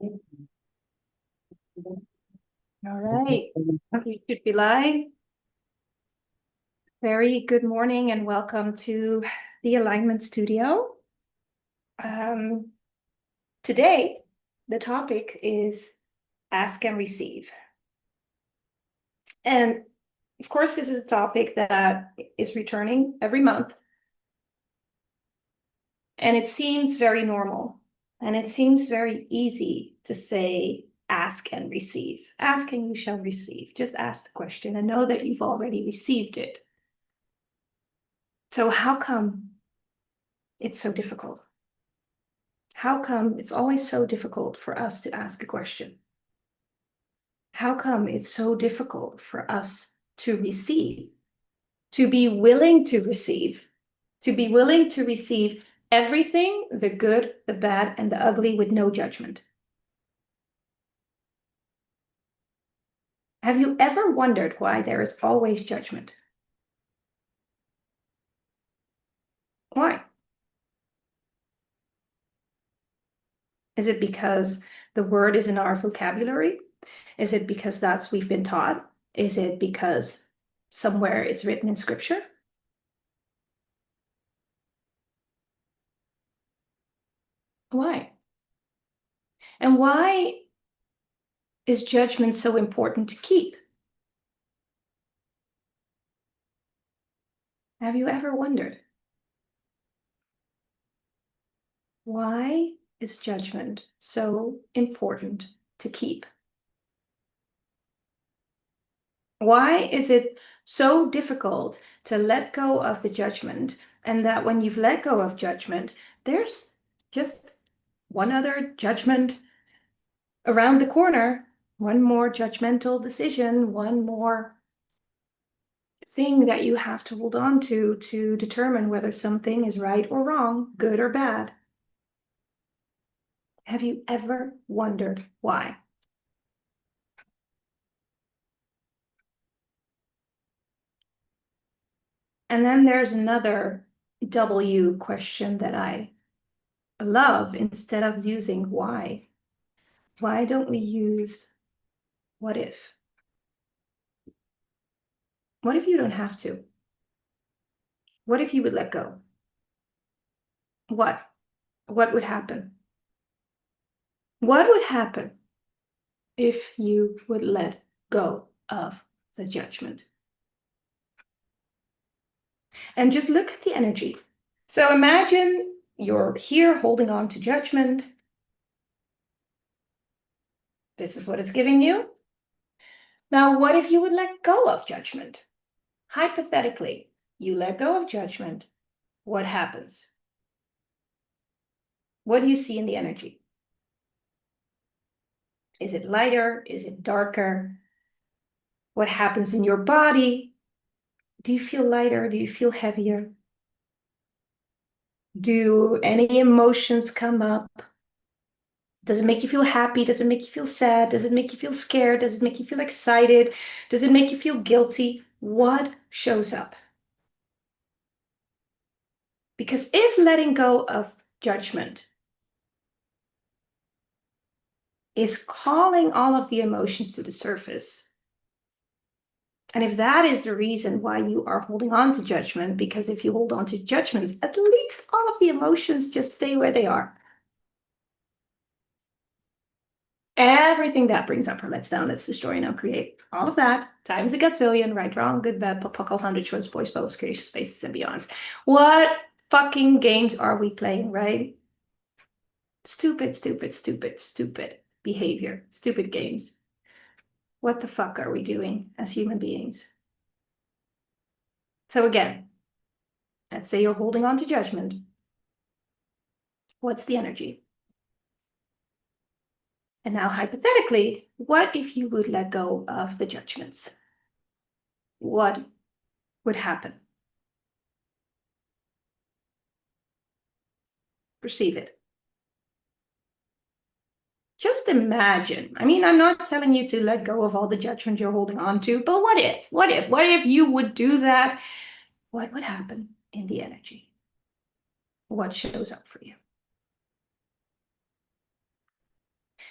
All right, you should be live. Very good morning and welcome to the Alignment Studio. Today, the topic is ask and receive. And of course, this is a topic that is returning every month. And it seems very normal. And it seems very easy to say, ask and receive. Ask and you shall receive. Just ask the question and know that you've already received it. So how come it's so difficult? How come it's always so difficult for us to ask a question? How come it's so difficult for us to receive, to be willing to receive, everything, the good, the bad, and the ugly with no judgment? Have you ever wondered why there is always judgment? Why? Is it because the word is in our vocabulary? Is it because that's we've been taught? Is it because somewhere it's written in scripture? Why? And why is judgment so important to keep? Have you ever wondered? Why is judgment so important to keep? Why is it so difficult to let go of the judgment, and that when you've let go of judgment, there's just one other judgment around the corner, one more judgmental decision, one more thing that you have to hold on to determine whether something is right or wrong, good or bad? Have you ever wondered why? And then there's another W question that I love. Instead of using why don't we use what if? What if you don't have to? What if you would let go? What would happen? What would happen if you would let go of the judgment? And just look at the energy. So imagine you're here holding on to judgment. This is what it's giving you. Now, what if you would let go of judgment? Hypothetically, you let go of judgment. What happens? What do you see in the energy? Is it lighter? Is it darker? What happens in your body? Do you feel lighter? Do you feel heavier? Do any emotions come up? Does it make you feel happy? Does it make you feel sad? Does it make you feel scared? Does it make you feel excited? Does it make you feel guilty? What shows up? Because if letting go of judgment is calling all of the emotions to the surface, and if that is the reason why you are holding on to judgment, because if you hold on to judgments, at least all of the emotions just stay where they are. Everything that brings up or lets down, let's destroy and create. All of that times a gazillion, right, wrong, good, bad, pop, 100 choice, boys, bubbles, creation spaces, and beyonds. What fucking games are we playing, right? Stupid, stupid, stupid, stupid behavior, stupid games. What the fuck are we doing as human beings? So again, let's say you're holding on to judgment. What's the energy? And now, hypothetically, what if you would let go of the judgments? What would happen? Perceive it. Just imagine. I mean, I'm not telling you to let go of all the judgment you're holding on to, but what if you would do that? What would happen in the energy? What shows up for you?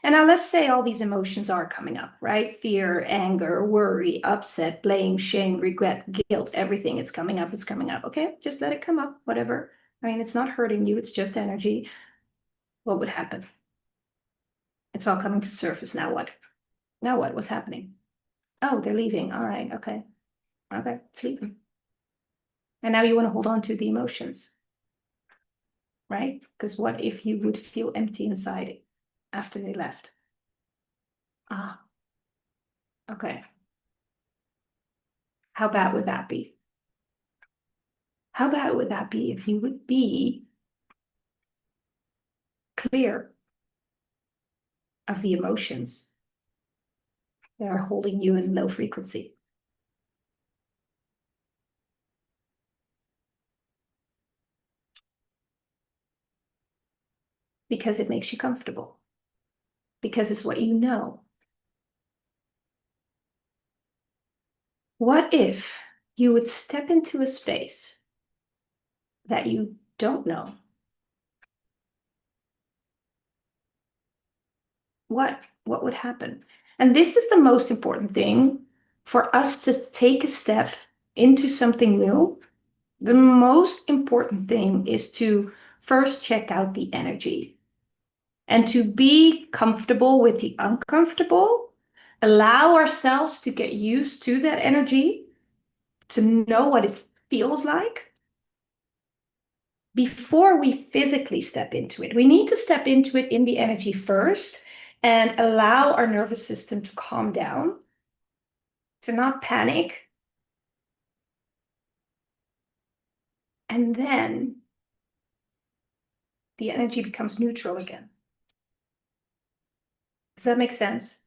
And now let's say all these emotions are coming up, right? Fear, anger, worry, upset, blame, shame, regret, guilt, everything. It's coming up. It's coming up. Okay, just let it come up, whatever. I mean, it's not hurting you. It's just energy. What would happen? It's all coming to surface. Now what? Now what? What's happening? Oh, they're leaving. All right. Okay. Okay. It's leaving. And now you want to hold on to the emotions, right? Because what if you would feel empty inside after they left? Ah, okay. How bad would that be? How bad would that be if you would be clear of the emotions that are holding you in low frequency? Because it makes you comfortable, because it's what you know. What if you would step into a space that you don't know? What would happen? And this is the most important thing for us to take a step into something new. The most important thing is to first check out the energy and to be comfortable with the uncomfortable, allow ourselves to get used to that energy, to know what it feels like before we physically step into it. We need to step into it in the energy first and allow our nervous system to calm down, to not panic. And then the energy becomes neutral again. Does that make sense?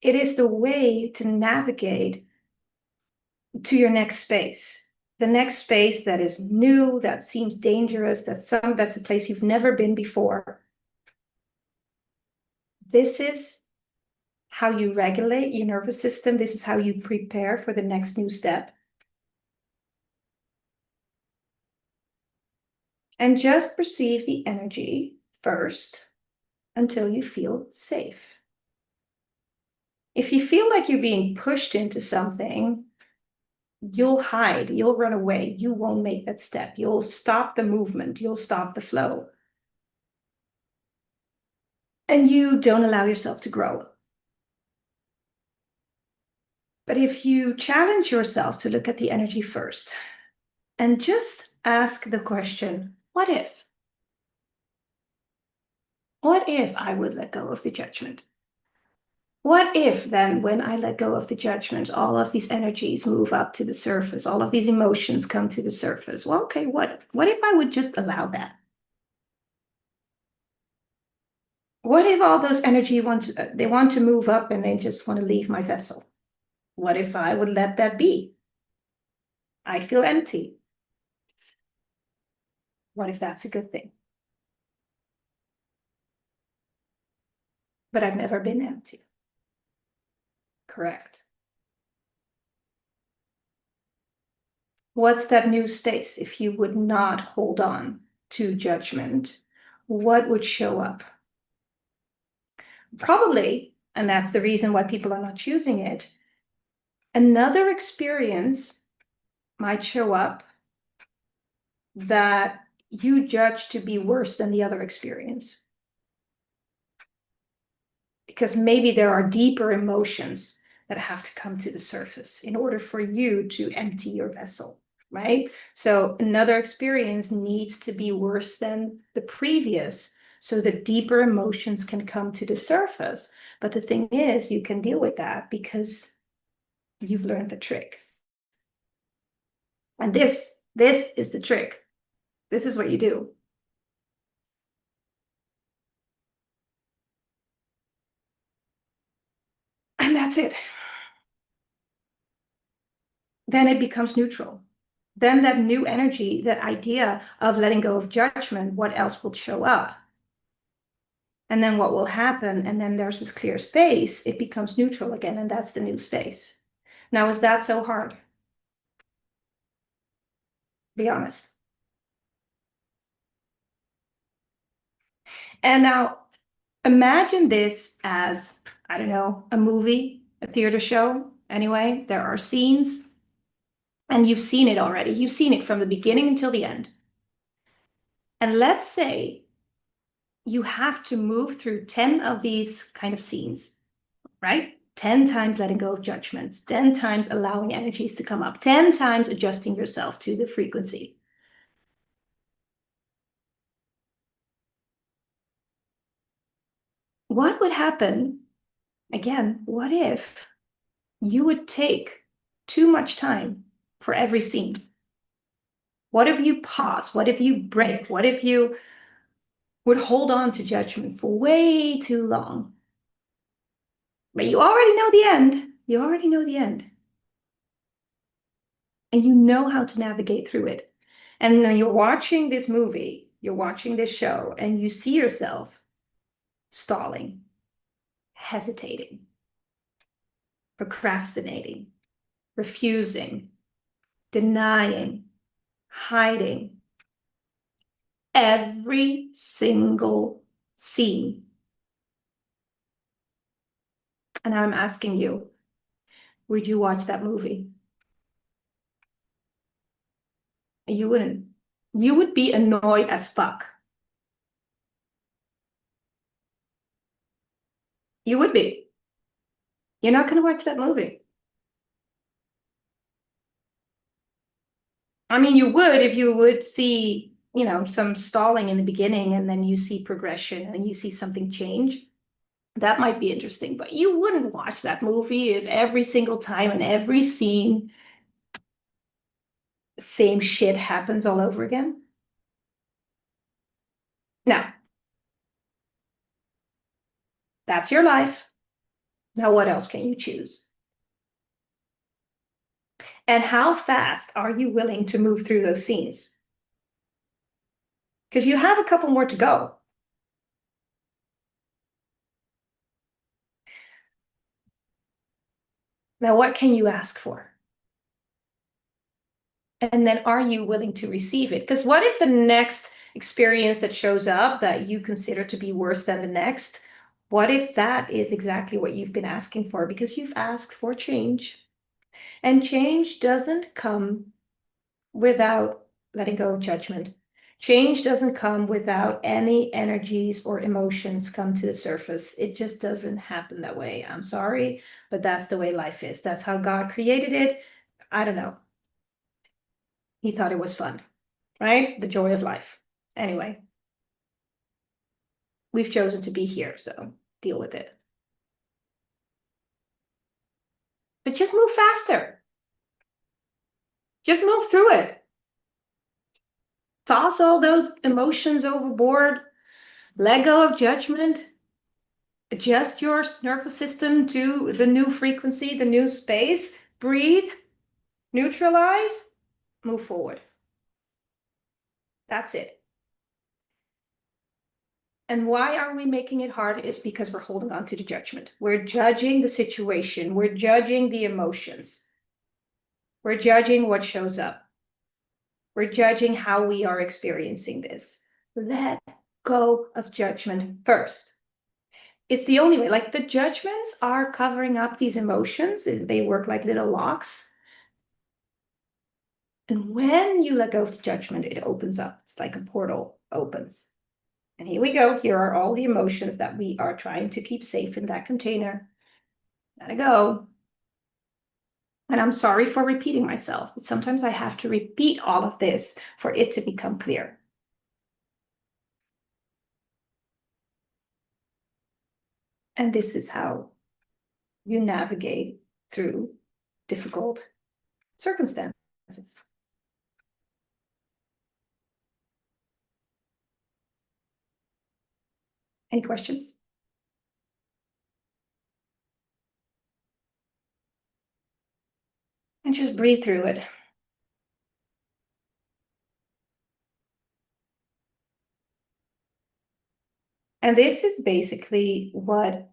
It is the way to navigate to your next space. The next space that is new, that seems dangerous, that's a place you've never been before. This is how you regulate your nervous system. This is how you prepare for the next new step. And just perceive the energy first until you feel safe. If you feel like you're being pushed into something, you'll hide, you'll run away, you won't make that step. You'll stop the movement, you'll stop the flow. And you don't allow yourself to grow. But if you challenge yourself to look at the energy first and just ask the question, what if? What if I would let go of the judgment? What if then, when I let go of the judgment, all of these energies move up to the surface, all of these emotions come to the surface? Well, okay, what if I would just allow that? What if all those energy they want to move up and they just want to leave my vessel? What if I would let that be? I'd feel empty. What if that's a good thing? But I've never been empty. Correct. What's that new space if you would not hold on to judgment? What would show up? Probably, and that's the reason why people are not choosing it, another experience might show up that you judge to be worse than the other experience. Because maybe there are deeper emotions that have to come to the surface in order for you to empty your vessel, right? So another experience needs to be worse than the previous so that deeper emotions can come to the surface. But the thing is, you can deal with that because you've learned the trick. And this is the trick. This is what you do. And that's it. Then it becomes neutral. Then that new energy, that idea of letting go of judgment, what else will show up? And then what will happen? And then there's this clear space. It becomes neutral again, and that's the new space. Now, is that so hard? Be honest. And now imagine this as, I don't know, a movie, a theater show. Anyway, there are scenes, and you've seen it already. You've seen it from the beginning until the end. And let's say you have to move through 10 of these kind of scenes, right? 10 times letting go of judgments, 10 times allowing energies to come up, 10 times adjusting yourself to the frequency. What would happen? Again, what if you would take too much time for every scene? What if you pause? What if you break? What if you would hold on to judgment for way too long? But you already know the end. You already know the end. And you know how to navigate through it. And then you're watching this movie, you're watching this show, and you see yourself stalling, hesitating, procrastinating, refusing, denying, hiding. Every single scene. And I'm asking you, would you watch that movie? You wouldn't. You would be annoyed as fuck. You would be. You're not going to watch that movie. I mean, you would if you would see, some stalling in the beginning and then you see progression and you see something change. That might be interesting, but you wouldn't watch that movie if every single time and every scene, same shit happens all over again. Now, that's your life. Now, what else can you choose? And how fast are you willing to move through those scenes? Because you have a couple more to go. Now, what can you ask for? And then are you willing to receive it? Because what if the next experience that shows up that you consider to be worse than the next, what if that is exactly what you've been asking for? Because you've asked for change. And change doesn't come without letting go of judgment. Change doesn't come without any energies or emotions come to the surface. It just doesn't happen that way. I'm sorry, but that's the way life is. That's how God created it. I don't know. He thought it was fun, right? The joy of life. Anyway, we've chosen to be here, so deal with it. But just move faster. Just move through it. Toss all those emotions overboard. Let go of judgment. Adjust your nervous system to the new frequency, the new space. Breathe, neutralize, move forward. That's it. And why are we making it hard? Is because we're holding on to the judgment. We're judging the situation. We're judging the emotions. We're judging what shows up. We're judging how we are experiencing this. Let go of judgment first. It's the only way. Like the judgments are covering up these emotions. They work like little locks. And when you let go of judgment, it opens up. It's like a portal opens. And here we go. Here are all the emotions that we are trying to keep safe in that container. Gotta go. And I'm sorry for repeating myself, but sometimes I have to repeat all of this for it to become clear. And this is how you navigate through difficult circumstances. Any questions? And just breathe through it. And this is basically what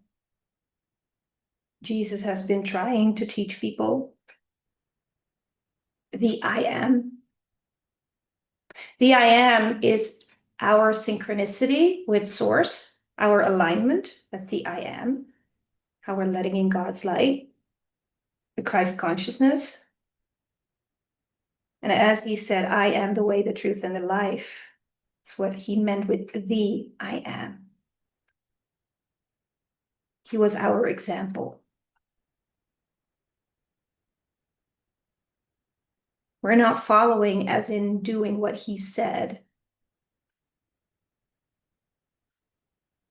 Jesus has been trying to teach people. The I am. The I am is our synchronicity with source, our alignment. That's the I am. How we're letting in God's light, the Christ consciousness. And as he said, I am the way, the truth, and the life. That's what he meant with the I am. He was our example. We're not following as in doing what he said,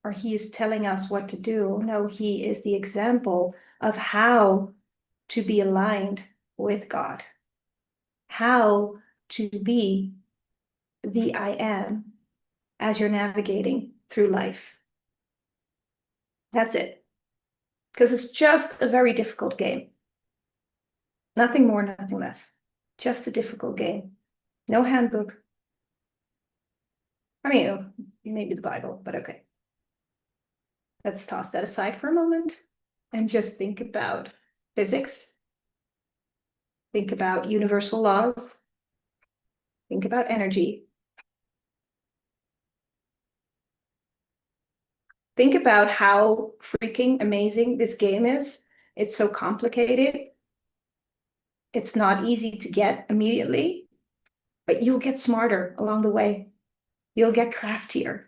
or he is telling us what to do. No, he is the example of how to be aligned with God, how to be the I am as you're navigating through life. That's it. Because it's just a very difficult game. Nothing more, nothing less. Just a difficult game. No handbook. I mean, maybe the Bible, but okay. Let's toss that aside for a moment and just think about physics. Think about universal laws. Think about energy. Think about how freaking amazing this game is. It's so complicated. It's not easy to get immediately, but you'll get smarter along the way. You'll get craftier.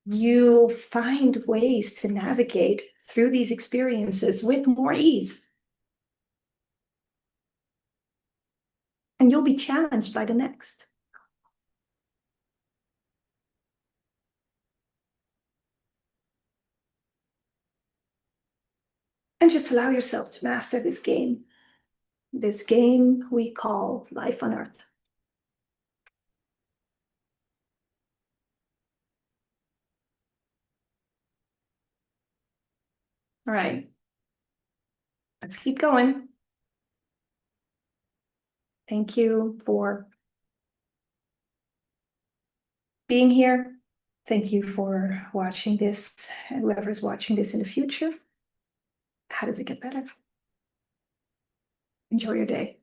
You'll find ways to navigate through these experiences with more ease. And you'll be challenged by the next. And just allow yourself to master this game we call life on Earth. All right, let's keep going. Thank you for being here. Thank you for watching this, and whoever's watching this in the future. How does it get better? Enjoy your day.